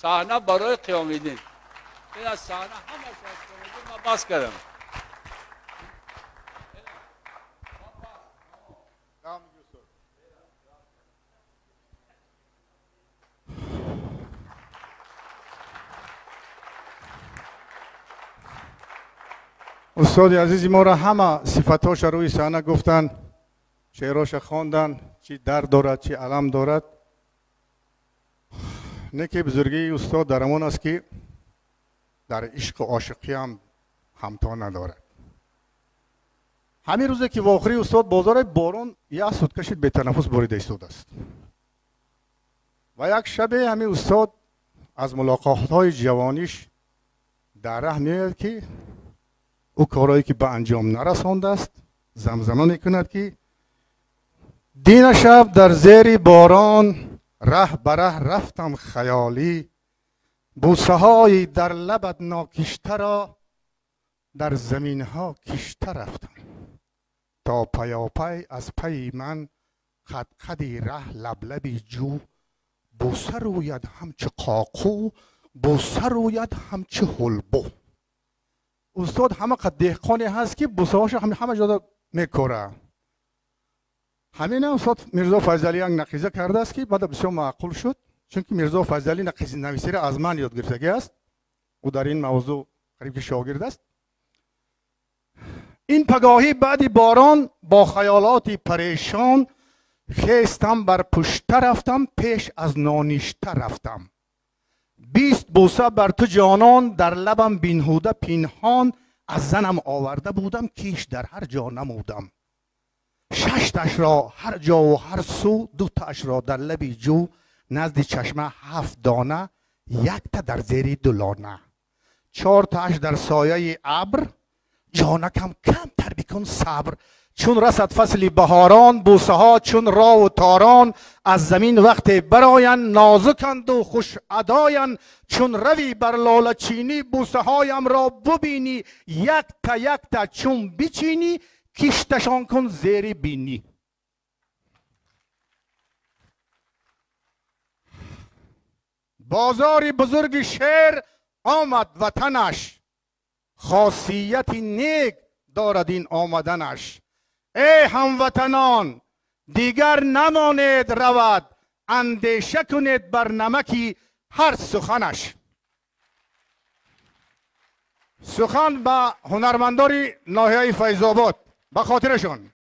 صحنه برای قیام‌الدین. این از صحنه همش از قیام‌الدین من بس کردم. استاد عزیزی ما را همه صفتاش روی صحنه گفتن، شعراش خواندن، چی درد دارد چی علم دارد. نه که بزرگی استاد در امان است که در عشق و عاشقی هم همتا ندارد. همین روزه که واخری استاد بازار بارون یک سوت کشید به تنفس بریده ایستاده است و یک شب همین استاد از ملاقات های جوانیش در ره میاد که او کارهایی که به انجام نرسانده است زمزمه میکند که دین شب در زیر باران ره بره رفتم خیالی، بوسه های در لبت ناکشته را در زمین ها کشته رفتم، تا پیاپی از پی من خد خدی ره لبلبی جو، بوسه روید همچه قاقو، بوسه روید همچه هلبو. استاد همه قد دهقانی هست که بوسه هاش همه جا میکره. همین استاد میرزا فضلی یک نقیزه کرده است که بعد بسیار معقول شد، چون که میرزا فضلی نقیزه نویسی را از من یاد گرفتگی است. او در این موضوع قریب که شاگرد است. این پگاهی بعد باران با خیالاتی پریشان، خیستم بر پشته رفتم پیش از نانیشته رفتم، 20 بوسه بر تو جانان در لبم بینهوده پینهان، از زنم آورده بودم کیش در هر جا نمودم، 6 تاش را هر جا و هر سو، 2 تاش را در لبی جو، نزد چشمه 7 دانه 1 تا در زیر 2 لانه، 4 تاش در سایه ابر، جانکم کم تر بکن صبر، چون رسد فصل بهاران، بوسه ها چون را و تاران، از زمین وقت براین نازکند و خوش اداین، چون روی بر لاله چینی بوسه هایم را ببینی، 1 تا 1 تا چون بچینی، کشتشان کن زیر بینی. بازار بزرگ شهر آمد وطنش، خاصیتی نیک دارد این آمدنش، ای هموطنان دیگر نمانید رود، اندیشه کنید بر نمکی هر سخنش. سخن به هنرمندان ناحیه فیض آباد به خاطرشان.